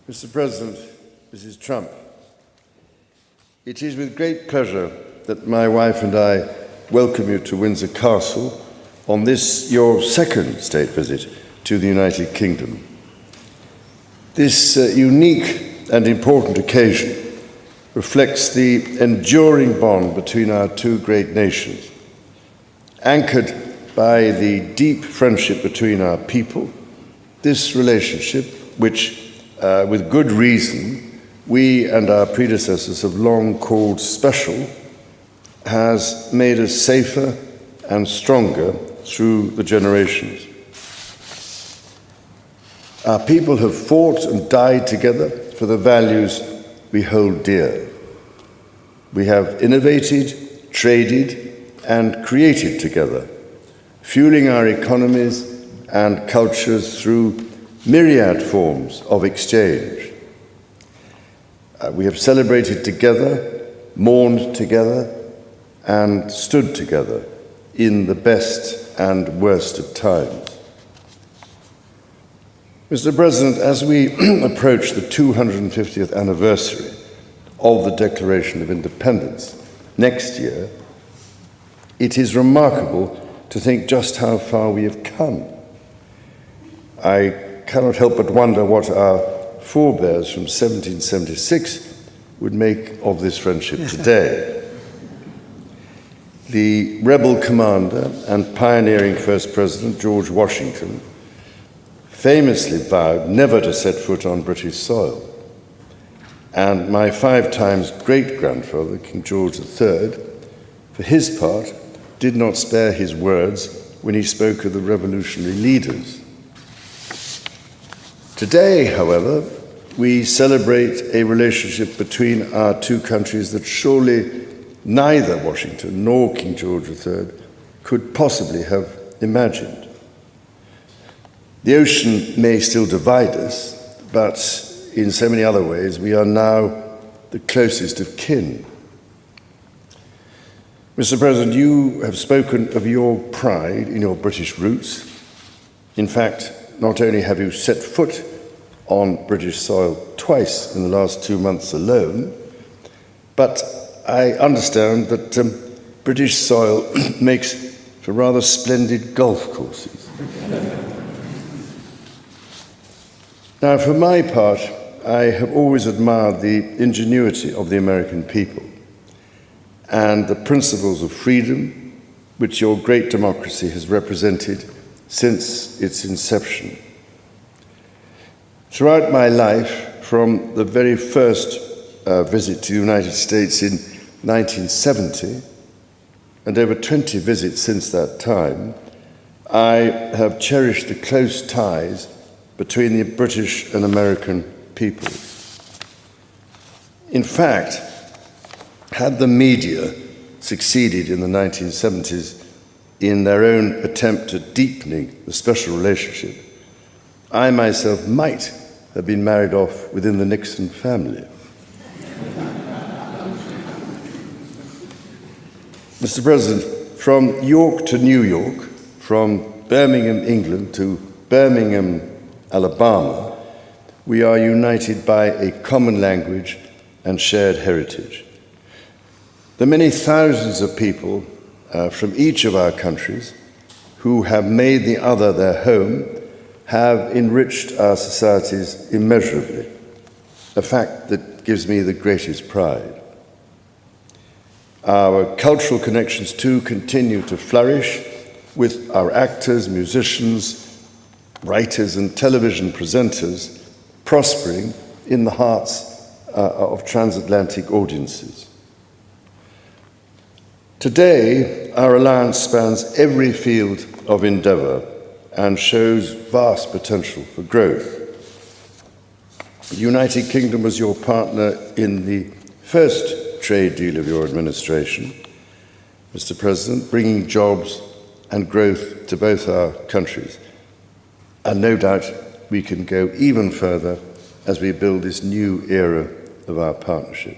Mr. President, Mrs. Trump, it is with great pleasure that my wife and I welcome you to Windsor Castle on this, your second state visit to the United Kingdom. This unique and important occasion reflects the enduring bond between our two great nations, anchored by the deep friendship between our people. This relationship, which with good reason we and our predecessors have long called special, has made us safer and stronger through the generations. Our people have fought and died together for the values we hold dear. We have innovated, traded, and created together, fueling our economies and cultures through myriad forms of exchange. We have celebrated together, mourned together, and stood together in the best and worst of times. Mr. President, as we approach the 250th anniversary of the Declaration of Independence next year, it is remarkable to think just how far we have come. I cannot help but wonder what our forebears from 1776 would make of this friendship today. The rebel commander and pioneering first president, George Washington, famously vowed never to set foot on British soil. And my 5 times great-grandfather, King George III, for his part, did not spare his words when he spoke of the revolutionary leaders. Today, however, we celebrate a relationship between our two countries that surely neither Washington nor King George III could possibly have imagined. The ocean may still divide us, but in so many other ways, we are now the closest of kin. Mr. President, you have spoken of your pride in your British roots. In fact, not only have you set foot on British soil twice in the last 2 months alone, but I understand that British soil makes for rather splendid golf courses. Now, for my part, I have always admired the ingenuity of the American people and the principles of freedom which your great democracy has represented since its inception. Throughout my life, from the very first visit to the United States in 1970, and over 20 visits since that time, I have cherished the close ties between the British and American peoples. In fact, had the media succeeded in the 1970s in their own attempt at deepening the special relationship, I myself might have been married off within the Nixon family. Mr. President, from York to New York, from Birmingham, England to Birmingham, Alabama, we are united by a common language and shared heritage. The many thousands of people from each of our countries who have made the other their home have enriched our societies immeasurably, a fact that gives me the greatest pride. Our cultural connections, too, continue to flourish, with our actors, musicians, writers, and television presenters prospering in the hearts of transatlantic audiences. Today, our alliance spans every field of endeavor and shows vast potential for growth. The United Kingdom was your partner in the first trade deal of your administration, Mr. President, bringing jobs and growth to both our countries. And no doubt we can go even further as we build this new era of our partnership.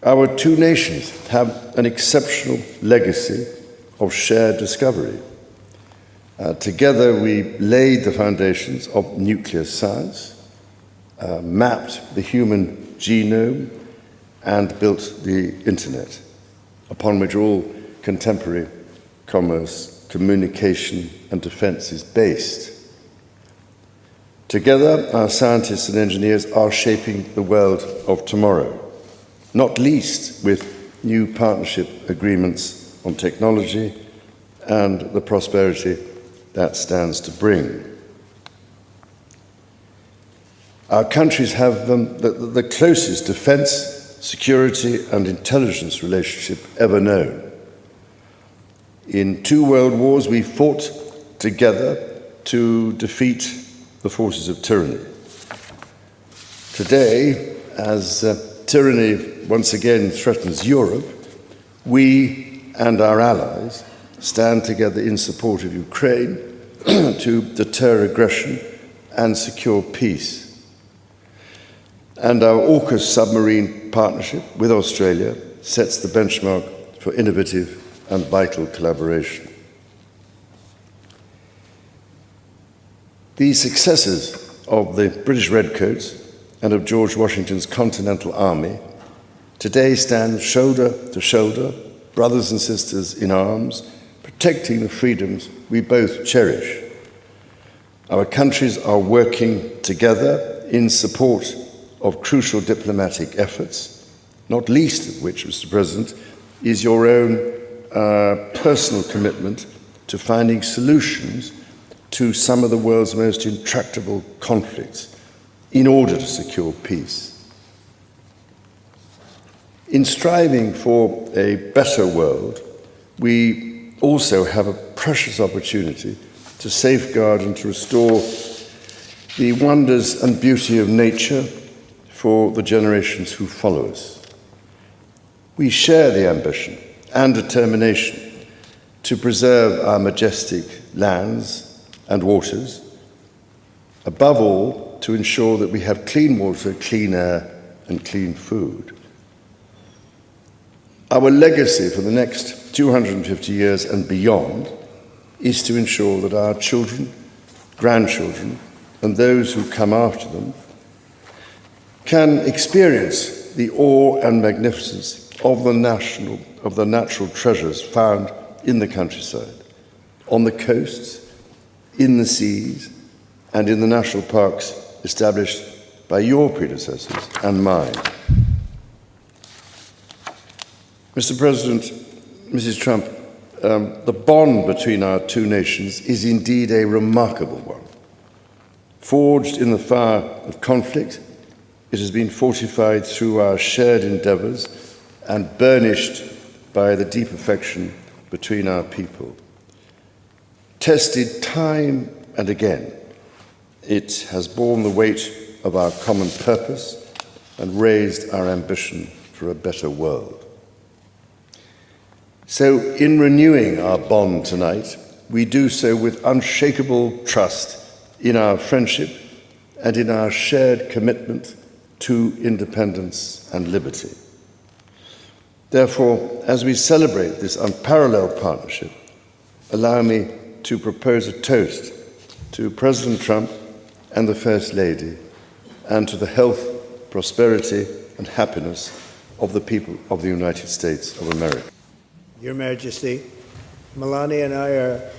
Our two nations have an exceptional legacy of shared discovery. Together we laid the foundations of nuclear science, mapped the human genome, and built the internet, upon which all contemporary commerce, communication, and defense is based. Together, our scientists and engineers are shaping the world of tomorrow, not least with new partnership agreements on technology and the prosperity that stands to bring. Our countries have the closest defense, security, and intelligence relationship ever known. In 2 world wars, we fought together to defeat the forces of tyranny. Today, as tyranny once again threatens Europe, we and our allies stand together in support of Ukraine to deter aggression and secure peace. And our AUKUS submarine partnership with Australia sets the benchmark for innovative and vital collaboration. The successes of the British Redcoats and of George Washington's Continental Army today stand shoulder to shoulder, brothers and sisters in arms, protecting the freedoms we both cherish. Our countries are working together in support of crucial diplomatic efforts, not least of which, Mr. President, is your own personal commitment to finding solutions to some of the world's most intractable conflicts in order to secure peace. In striving for a better world, we also have a precious opportunity to safeguard and to restore the wonders and beauty of nature for the generations who follow us. We share the ambition and determination to preserve our majestic lands and waters, above all, to ensure that we have clean water, clean air, and clean food. Our legacy for the next 250 years and beyond is to ensure that our children, grandchildren, and those who come after them can experience the awe and magnificence of the natural treasures found in the countryside, on the coasts, in the seas, and in the national parks established by your predecessors and mine. Mr. President, Mrs. Trump, the bond between our 2 nations is indeed a remarkable one. Forged in the fire of conflict, it has been fortified through our shared endeavours and burnished by the deep affection between our people. Tested time and again, it has borne the weight of our common purpose and raised our ambition for a better world. So, in renewing our bond tonight, we do so with unshakable trust in our friendship and in our shared commitment to independence and liberty. Therefore, as we celebrate this unparalleled partnership, allow me to propose a toast to President Trump and the First Lady, and to the health, prosperity, and happiness of the people of the United States of America. Your Majesty, Melania and I are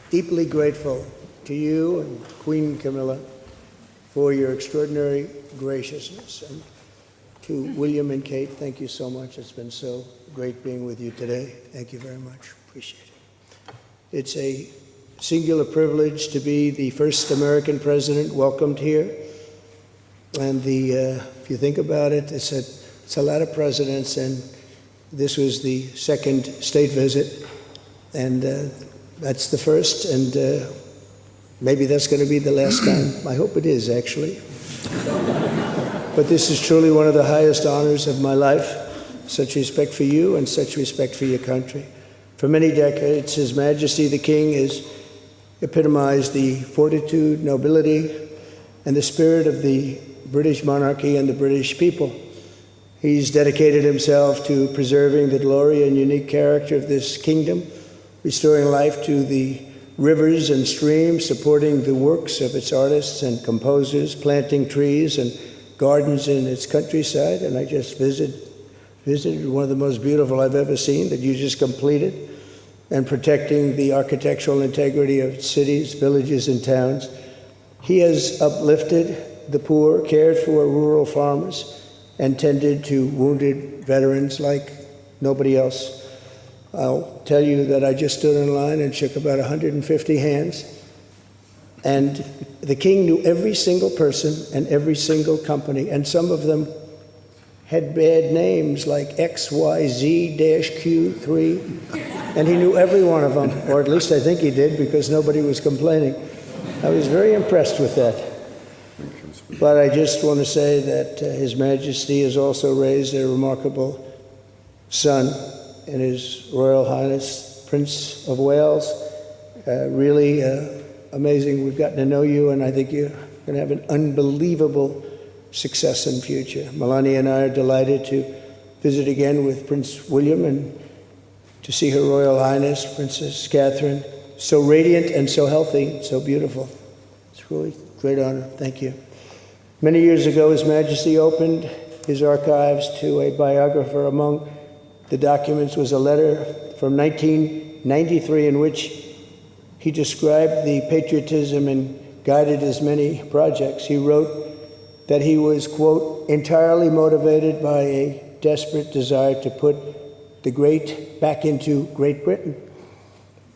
deeply grateful to you and Queen Camilla for your extraordinary graciousness. And to William and Kate, thank you so much. It's been so great being with you today. Thank you very much. Appreciate it. It's a singular privilege to be the first American president welcomed here. And if you think about it, it's a lot of presidents, and this was the second state visit, and that's the first, and maybe that's going to be the last time. I hope it is, actually. But this is truly one of the highest honors of my life. Such respect for you and such respect for your country. For many decades, His Majesty the King has epitomized the fortitude, nobility, and the spirit of the British monarchy and the British people. He's dedicated himself to preserving the glory and unique character of this kingdom, restoring life to the rivers and streams, supporting the works of its artists and composers, planting trees and gardens in its countryside. And I just visited one of the most beautiful I've ever seen that you just completed, and protecting the architectural integrity of cities, villages, and towns. He has uplifted the poor, cared for rural farmers, and tended to wounded veterans like nobody else. I'll tell you that I just stood in line and shook about 150 hands, and the king knew every single person and every single company, and some of them had bad names like XYZ-Q3, and he knew every one of them, or at least I think he did, because nobody was complaining. I was very impressed with that. But I just want to say that His Majesty has also raised a remarkable son in His Royal Highness Prince of Wales. Really amazing. We've gotten to know you, and I think you're going to have an unbelievable success in future. Melania and I are delighted to visit again with Prince William and to see Her Royal Highness Princess Catherine, so radiant and so healthy, so beautiful. It's really a great honor. Thank you. Many years ago, His Majesty opened his archives to a biographer. Among the documents was a letter from 1993 in which he described the patriotism and guided his many projects. He wrote that he was, quote, entirely motivated by a desperate desire to put the great back into Great Britain.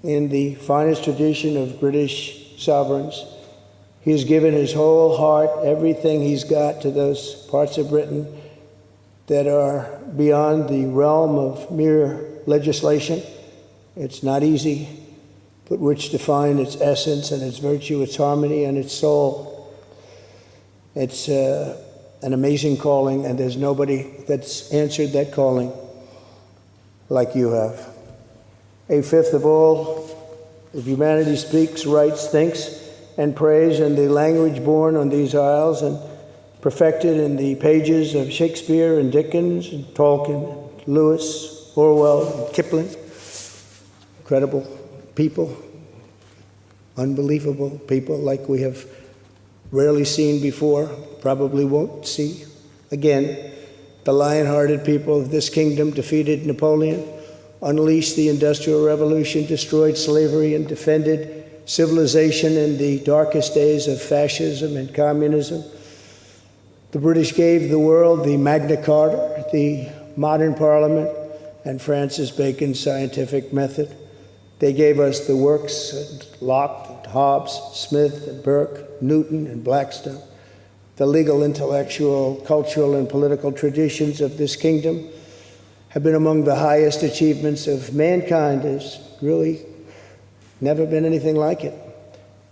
In the finest tradition of British sovereigns, he has given his whole heart, everything he's got, to those parts of Britain that are beyond the realm of mere legislation. It's not easy, but which define its essence and its virtue, its harmony and its soul. It's an amazing calling, and there's nobody that's answered that calling like you have. A fifth of all of humanity speaks, writes, thinks, and prays in the language born on these isles and perfected in the pages of Shakespeare and Dickens and Tolkien, Lewis, Orwell, and Kipling. Incredible people, unbelievable people like we have rarely seen before, probably won't see again. The lion-hearted people of this kingdom defeated Napoleon, unleashed the Industrial Revolution, destroyed slavery, and defended civilization in the darkest days of fascism and communism. The British gave the world the Magna Carta, the modern parliament, and Francis Bacon's scientific method. They gave us the works of Locke, and Hobbes, Smith, and Burke, Newton, and Blackstone. The legal, intellectual, cultural, and political traditions of this kingdom have been among the highest achievements of mankind. There's really never been anything like it.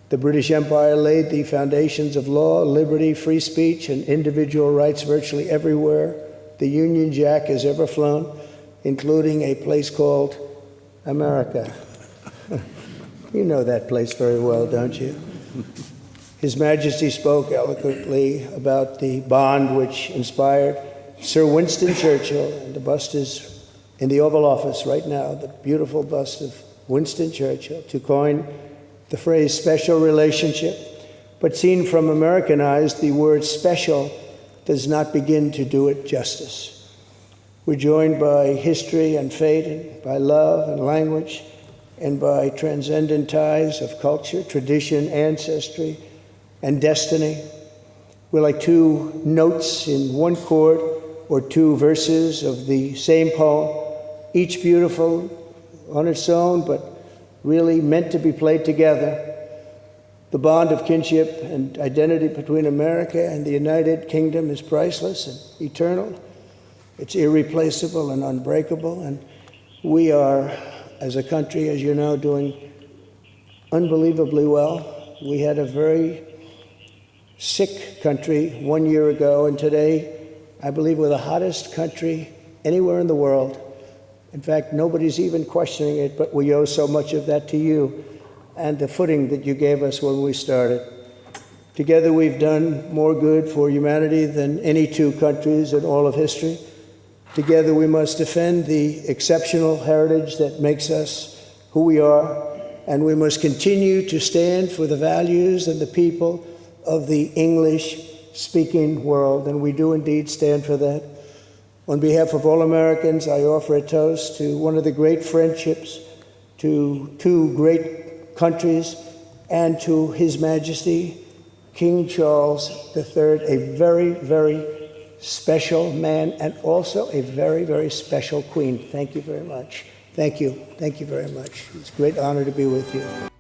The British Empire laid the foundations of law, liberty, free speech, and individual rights virtually everywhere the Union Jack has ever flown, including a place called America. You know that place very well, don't you? His Majesty spoke eloquently about the bond which inspired Sir Winston Churchill, and the bust is in the Oval Office right now, the beautiful bust of Winston Churchill, to coin the phrase special relationship. But seen from American eyes, the word special does not begin to do it justice. We're joined by history and fate, and by love and language, and by transcendent ties of culture, tradition, ancestry, and destiny. We're like two notes in one chord, or two verses of the same poem, each beautiful on its own, but really meant to be played together. The bond of kinship and identity between America and the United Kingdom is priceless and eternal. It's irreplaceable and unbreakable, and we are, as a country, as you know, doing unbelievably well. We had a very sick country 1 year ago, and today, I believe we're the hottest country anywhere in the world. In fact, nobody's even questioning it, but we owe so much of that to you and the footing that you gave us when we started. Together, we've done more good for humanity than any two countries in all of history. Together, we must defend the exceptional heritage that makes us who we are and we must continue to stand for the values and the people of the English-speaking world, and we do indeed stand for that. On behalf of all Americans, I offer a toast to one of the great friendships, to two great countries, and to His Majesty, King Charles III, a very, very special man, and also a very, very special queen. Thank you very much. Thank you. Thank you very much. It's a great honor to be with you.